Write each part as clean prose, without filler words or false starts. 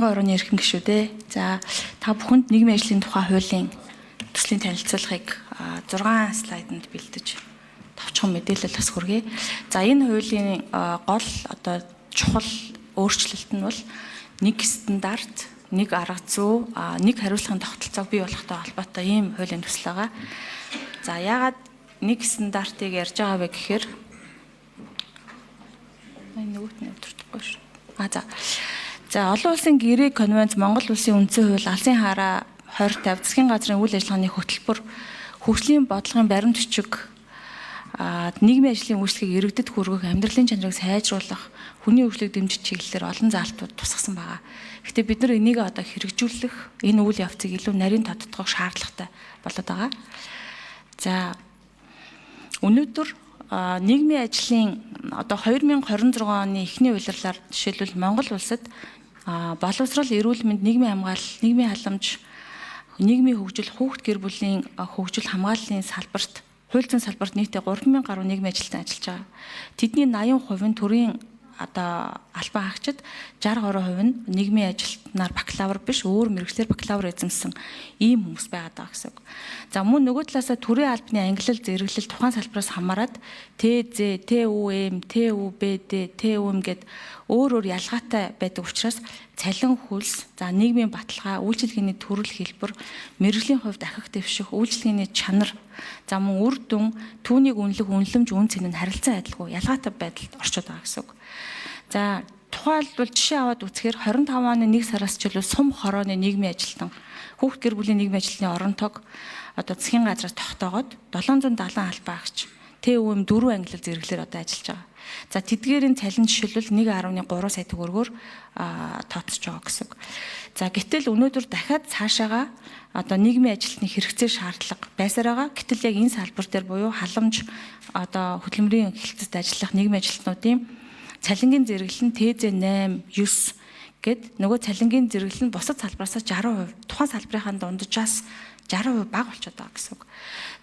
Солонгон орны эрхэм гишүүдээ. За та бүхэнд нийгмийн ажлын тухай хуулийн төслийн танилцуулгыг 6 слайданд бэлдэж товчхон мэдээлэл бас хүргэе. За энэ хуулийн гол одоо чухал өөрчлөлт нь бол нэг стандарт, нэг арга зүй, нэг хариуцлагын тогтолцоог бий болгохтой холбоотой ийм хуулийн төсөл байгаа. За яагаад нэг стандартыг ярьж байгаа вэ гэхээр нөгөөт нь өдөртөхгүй шүү. За олон улсын гэрээ конвенц, Монгол улсын үндсэн хууль, алсын хараа 2050 засгийн газрын үйл ажиллагааны хөтөлбөр, хөгжлийн бодлогын баримт бичиг, нийгмийн ажлын үйлчлэгийг иргэдэд хүргэх, амьдралын чанарыг сайжруулах, хүний хөгжлийг дэмжих чиглэлээр олон заалтууд тусгасан байгаа. Гэхдээ бид нар энийг одоо хэрэгжүүлэх, энэ үйл явцыг илүү нарийн тодтогох шаардлагатай болоод байгаа. За өнөөдөр нийгмийн ажлын одоо 2026 оны эхний улирлаар жишээлбэл Монгол улсад боловсрол, эрүүл мэнд, нийгмийн хамгаалал, нийгмийн халамж, нийгмийн хөгжил, хүүхд гэр бүлийн хөгжил хамгааллын салбарт, хууль зүйн салбарт нийтдээ 3000 гаруй нийгмийн ажилтан ажиллаж байгаа. Тэдний 80% нь төрийн одоо албан хаагчид, 60% нь нийгмийн ажилтнаар бакалавр биш, өөр мэргэжлэр бакалавр эзэмсэн ийм хүмүүс байгаад байгаа гэсэн үг. За мөн нөгөө талаасаа төрийн албаны ангилал, зэрэглэл тухайн салбараас хамаарат ТЗ, ТУМ, ТУБД, ТУМ гэд өөр ялгаатай байдаг учраас цалин хөлс, за нийгмийн баталгаа, үйлчилгээний төрөл хэлбэр, мэргэжлийн хувьд ахих дэвших, үйлчилгээний чанар, за мөн үр дүн, түүнийг үнэлэх үнэлэмж, үн цэн нь харилцан адилгүй ялгаатай байдалд орчод байгаа гэсэн үг. За тухайлбал жишээ аваад үзэхээр 25 оны 1 сараас ч илүү сум хорооны нийгмийн ажилтан, хүүхд гэр бүлийн нийгмийн ажилтны орон тог одоо засгийн газраас тогтоогоод 770 албан хаагч ТУМ 4 ангилал зэрэглэлээр одоо ажиллаж байгаа. За тэдгээрийн цалин жишээлбэл 1.3 сая төгрөгөөр тооцож байгаа гэсэн үг. За гэтэл өнөөдөр дахиад цаашаага одоо нийгмийн ажилтны хэрэгцээ шаардлага байсаар байгаа. Гэтэл яг энэ салбар дээр буюу халамж одоо хөдөлмөрийн хэлцэд ажиллах нийгмийн ажилтнуудын цалингийн зэрэглэл нь ТЗ 8, 9 гэд нөгөө цалингийн зэрэглэл нь бусад салбараас 60%, тухайн салбарынхаа дунджаас 60% бага болчиход байгаа гэсэн үг.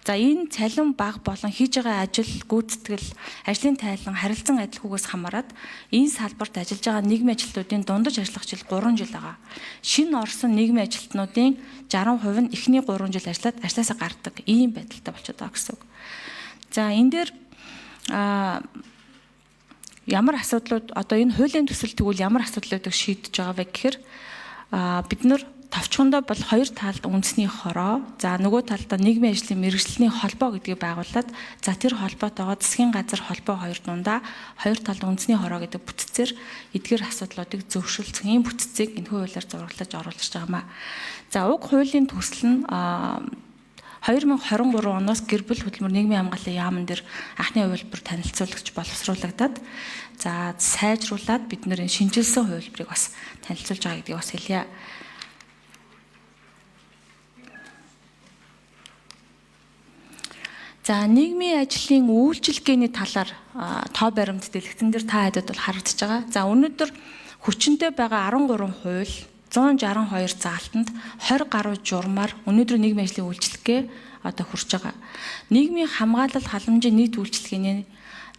За энэ цалин бага болон хийж байгаа ажил, гүйцэтгэл, ажлын тайлан, харилцан адилгүйгээс хамаарат энэ салбарт ажиллаж байгаа нийгмийн ажилтнуудын дундаж ажиллах жил 3 жил байгаа. Шинэ орсон нийгмийн ажилтнуудын 60% нь эхний 3 жил ажилласаа гардаг ийм байдалтай болчиход байгаа гэсэн үг. За энэ дээр ямар асуудлууд одоо энэ хуулийн төсөл тэгвэл ямар асуудлуудыг шийдэж байгаа вэ гэхээр бид нар товчхондоо бол хоёр талд үндэсний хороо, за нөгөө талдаа нийгмийн ажлын мэргэжлийн холбоо гэдгийг байгуулад, за тэр холбоотойгоо засгийн газар холбоо хоёр дундаа хоёр талд үндэсний хороо гэдэг бүтцээр эдгээр асуудлуудыг зөвшөөрөх ийм бүтцийг энэхүү хуулиар зураглаж оруулж байгаамаа. За уг хуулийн төсөл нь 2023 оноос гэр бүл хөдөлмөр нийгмийн хамгааллын яамн дээр анхны хувилбар танилцуулагч боловсруулагдаад, за сайжруулад бид нэр шинжилсэн хувилбарыг бас танилцуулж байгаа гэдгийг бас хэлье. За нийгмийн ажлын үйлчилгээний талаар тоо баримт дэлгэцэн дээр та хэдэд бол харагдаж байгаа. За өнөөдөр хүчинтэй байгаа 13 хууль, 162 заалтанд 20 гаруй журмаар өнөөдөр нийгмийн ажлын үйлчилгээ одоо хүрч байгаа. Нийгмийн хамгаалал халамжийн нийт үйлчилгээний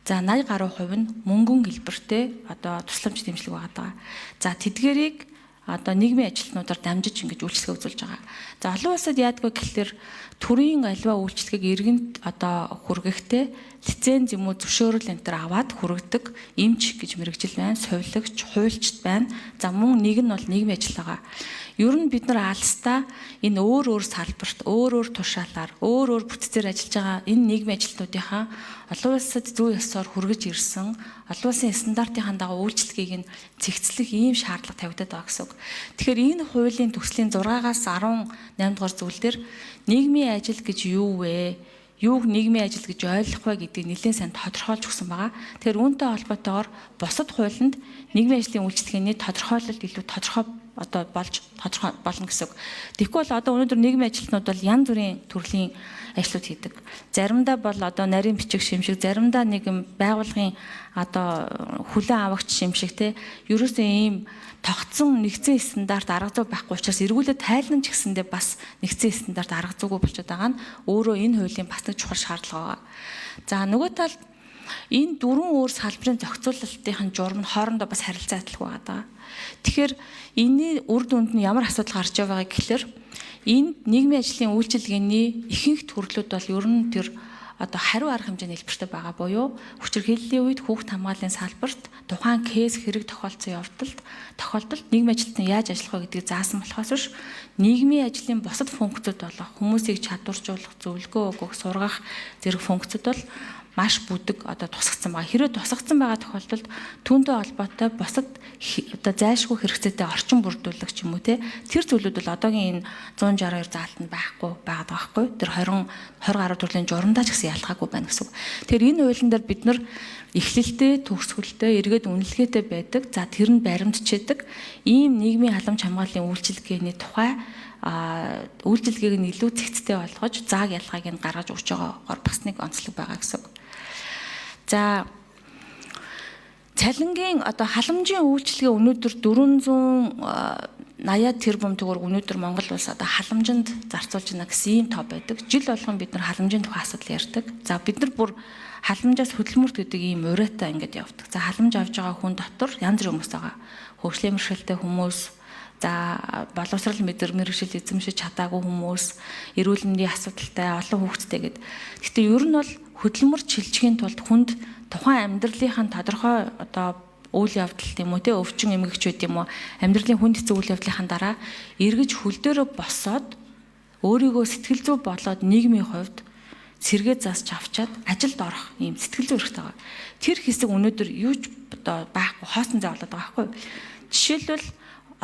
за 80 гаруй хувь нь мөнгөн хэлбэртэй одоо тусламж дэмжлэг байгаа. За тэдгээрийг одоо нийгмийн ажилтнуудаар дамжиж ингэж үйлчлэгээ үзүүлж байгаа. За олон улсад яадгүй гэхэлэр төрийн аливаа үйлчлэгийг иргэнд одоо хүргэхдээ лиценз юм уу зөвшөөрөл энэ төр аваад хүргэдэг эмч гэж мэрэгжил байна, сувилагч, хуульчд байна. За мөн нэг нь бол нийгмийн ажиллагаа. Ер нь бид нар алстаа энэ өөр салбарт, өөр тушаалаар, өөр бүтцээр ажиллаж байгаа энэ нийгмийн ажилтнуудынхаа олон улсад зүй ёсоор хүргэж ирсэн, олон улсын стандартын дагуу үйлчлэгийг нь цэгцлэх ийм шаардлага тавигдаад байгаа гэсэн үг. Тэгэхээр энэ хуулийн төслийн 6-аас 18 дугаар зүйл дээр нийгмийн ажил гэж юу вэ? Юуг нийгмийн ажил гэж ойлгох вэ гэдгийг нэлээд сайн тодорхойлж өгсөн байгаа. Тэгэхээр үүнтэй холбоотойгоор бусад хуулинд нийгмийн ажлын үйлчлэгээний тодорхойлолт илүү тодорхой одоо болно гэсэн үг. Тэгэхгүй бол одоо өнөөдөр нийгмийн ажилтнууд бол янз бүрийн төрлийн ажлууд хийдэг. Заримдаа бол одоо нарийн бичиг шимшиг, заримдаа нэгэн байгууллагын одоо хүлээн авагч шимшиг те. Ерөөсөө ийм тогтсон нэгдсэн стандарт арга зүй байхгүй учраас эргүүлээд тайлан ч гэсэндээ бас нэгдсэн стандарт арга зүйгүй болчиход байгаа нь өөрөө энэ хуулийн бас нэг чухал шаардлага байгаа. За нөгөө талд энэ дөрвөн өөр салбарын зохицуулалтын журам нь хоорондоо бас харилцаа адилгүй байгаа. Тэгэхээр энэний үр дүнд нь ямар асуудал гарч байгаа гэхээр энэ нийгмийн ажлын үйлчилгээний ихэнх төрлүүд бол ер нь тэр одоо хариу арга хэмжээний хэлбэртэй байгаа буюу хүчирхийллийн үед хүүхд хамгааллын салбарт тухайн кейс хэрэг тохиолдсон тохиолдолд нийгмийн ажилтнаа яаж ажиллах вэ гэдгийг заасан болохоос биш нийгмийн ажлын бусад функцүүд болох хүмүүсийг чадваржуулах, зөвлөгөө өгөх, сургах зэрэг функцүүд бол маш бүдэг одоо тусгацсан байгаа. Хэрвээ тусгацсан байгаа тохиолдолд түүнтэй холбоотой бусад одоо зайлшгүй хэрэгцээтэй орчин бүрдүүлэх ч юм уу те тэр зүйлүүд бол одоогийн энэ 162 заалтанд байхгүй байгаа байхгүй. Тэр 20 гаруй төрлийн журамдаа ч гэсэн ялгаагүй байна гэсэн үг. Тэгэхээр энэ хуулийн дээр бид нар эхлэлтэй, төгсгөлтэй, эргээд үнэлгээтэй байдаг. За тэр нь баримтчээдэг. Ийм нийгмийн халамж хамгааллын үйлчилгээний тухай үйлчилгээг нь илүү цэгцтэй болгож зааг ялгааг нь гаргаж өгч байгаагаар бас нэг онцлог байгаа гэсэн үг. За цалингийн одоо халамжийн үйлчилгээ өнөөдөр 480 тэрбум төгрөг өнөөдөр Монгол улс одоо халамжинд зарцуулж байна гэсэн ийм тоо байдаг. Жил болгон бид нар халамжийн тухай асуудал ярьдаг. За бид нар бүр халамжаас хөдөлмөрт гэдэг ийм урайтай ингээд явдаг. За халамж авж байгаа хүн дотор янз бүрийн хүмүүс байгаа. Хөгжлийн мэргэжилтэй хүмүүс, за боловсрал мэргэжил эзэмшиж чадаагүй хүмүүс, эрүүл мэндийн асуудалтай, олон хүүхэдтэй гэдэг. Гэхдээ ер нь бол хөдөлмөр шилжихийн тулд хүнд тухайн амьдралынхаа тодорхой одоо үйл явдал тийм үү те өвчин эмгэгч байд юм уу амьдралын хүнд хэцүү үйл явдлынхаа дараа эргэж хөл дээрээ босоод өөрийгөө сэтгэл зүй болоод нийгмийн хувьд сэргээ засч авчаад ажилд орох ийм сэтгэл зүй хэрэгтэй байгаа. Тэр хэсэг өнөөдөр юу ч одоо байхгүй хоосон зай болоод байгаа байхгүй. Жишээлбэл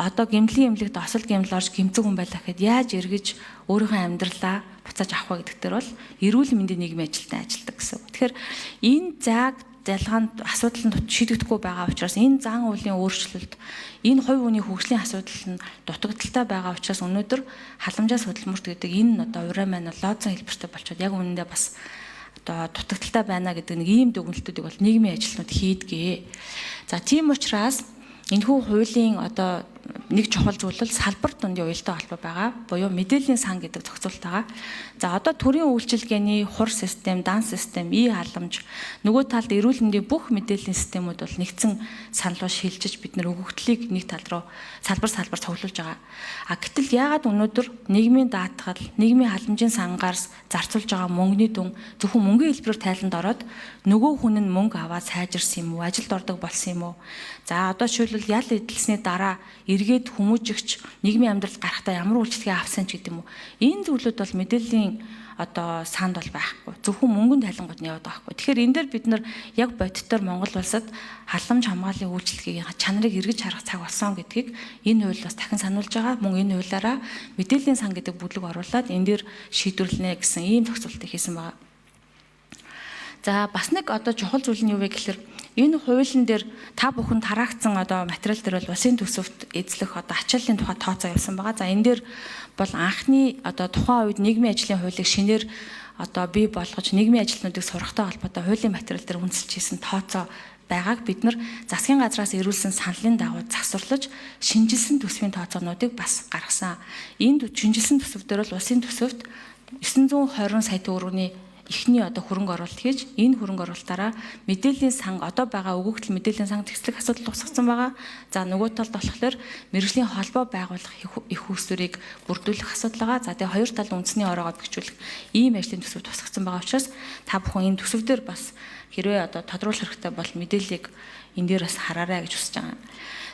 одоо гэмтлийн эмнэлэгт осол гэмтэл орж гэмцэг хүн байлаа гэхэд яаж эргэж өөрийнхөө амьдралаа буцааж авах вэ гэдэгтэр бол эрүүл мэндийн нийгмийн ажилтнаа ажилдаг гэсэн. Тэгэхээр энэ зааг залгаанд асуудал нь шийдэгдэхгүй байгаа учраас энэ зан үйлийн өөрчлөлт энэ хувь хүний хөгжлийн асуудал нь дутагдaltaй байгаа учраас өнөөдөр халамжаас хөдөлмөрт гэдэг энэ одоо урай маань лоцсон хэлбэртэй болчиход яг үнэндээ бас одоо дутагдaltaй байна гэдэг нэг ийм дүгнэлтүүдийг бол нийгмийн ажилтнууд хийдгээ. За тийм учраас энэхүү хуулийн одоо нэг чухал зүйл бол салбар дундын уялдаа холбоо байгаа. Буюу мэдээллийн сан гэдэг зохицуулалт байгаа. За одоо төрийн үйлчилгээний хур систем, дан систем, халамж нөгөө талд эрүүл мэндийн бүх мэдээллийн системүүд бол нэгдсэн санал ба шилжиж бид нар өгөгдлийг нэг тал руу салбар цуглуулж байгаа. Гэтэл яагаад өнөөдөр нийгмийн даатгал, нийгмийн халамжийн сангаас зарцуулж байгаа мөнгөний дүн зөвхөн мөнгөний хэлбэрээр тайланд ороод нөгөө хүн нь мөнгө аваад сайжирсан юм уу, ажилд ордог болсон юм уу? За одоо жишээлбэл ял эдэлсний дараа эргээд хүмүүжигч нийгмийн амьдралд гарахтаа ямар үйлчлэгээ авсан ч гэдэг юм уу. Энэ зүйлүүд бол мэдээллийн одоо санд бол байхгүй. Зөвхөн мөнгөнд тайлангууд нь яваад байгаа байхгүй. Тэгэхээр энэ дээр бид нар яг бодитоор Монгол улсад халамж хамгааллын үйлчлэгийн чанарыг эргэж харах цаг болсон гэдгийг энэ хууль бас дахин сануулж байгаа. Мөн энэ хуулиараа мэдээллийн сан гэдэг бүлэг оруулаад энэ дээр шийдвэрлэнэ гэсэн ийм зохицуултыг хийсэн байгаа. За бас нэг одоо чухал зүйл нь юу вэ гэхээр энэ хуулийн дээр та бүхэн тараагдсан одоо материал дээр бол улсын төсөвт эзлэх одоо ачааллын тухай тооцоо явсан байгаа. За энэ дээр бол анхны одоо тухайн үед нийгмийн ажлын хуулийг шинээр одоо бий болгож нийгмийн ажилтнуудыг сургахтай холбоотой хуулийн материал дээр үндэслэж хийсэн тооцоо байгааг бид нар засгийн газраас ирүүлсэн саналын дагуу засварлаж шинжилсэн төсвийн тооцоонуудыг бас гаргасан. Энэ шинжилсэн төсөв дээр бол улсын төсөвт 920 сая төгрөгийн эхний одоо хөрөнгө оруулалт хийж энэ хөрөнгө оруулалтаараа мэдээллийн сан одоо байгаа өгөгдөл мэдээллийн сан төслөх асуудал тусгацсан байгаа. За нөгөө талд болохоор мэргэжлийн холбоо байгуулах их үүсвэрийг бүрдүүлэх асуудал байгаа. За тэгээ хоёр талын үндэсний ороогоо бэхжүүлэх ийм ажлын төсөв тусгацсан байгаа учраас та бүхэн энэ төсөв дээр бас хэрвээ одоо тодруулах хэрэгтэй бол мэдээллийг энэ дээр бас хараарай гэж хүсэж байгаа.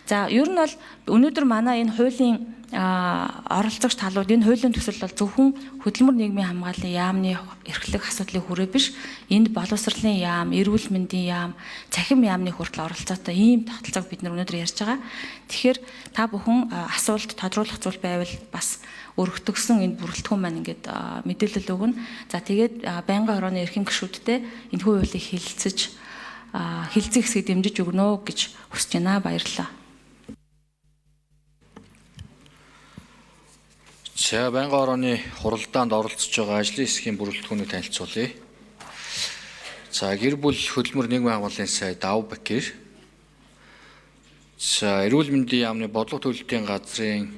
За ер нь бол өнөөдөр манай энэ хуулийн оролцогч талууд энэ хуулийн төсөл бол зөвхөн хөдөлмөр нийгмийн хамгааллын яамны эрхлэх асуудлыг хүрээ биш энд боловсролын яам, эрүүл мэндийн яам, цахим яамны хүртэл оролцоотой ийм тогтолцоог бид нар өнөөдөр ярьж байгаа. Тэгэхээр та бүхэн асуулт тодруулах зүйл байвал бас өргөтгсөн энэ бүрэлдэхүүн маань ингээд мэдээлэл өгнө. За тэгээд байнгын хорооны эрхэм гишүүдтэй энэ хуулийг хэлцэж хэсгийг дэмжиж өгнө гэж хүсэж байна. Баярлалаа. За байнгын хорооны хуралдаанд оролцож байгаа ажлын хэсгийн бүрэлдэхүүнийг танилцуулъя. За гэр бүл хөдөлмөр нийгмийн хамгааллын сайд Давбакир. За эрүүл мэндийн яамны бодлого төлөлтийн газрын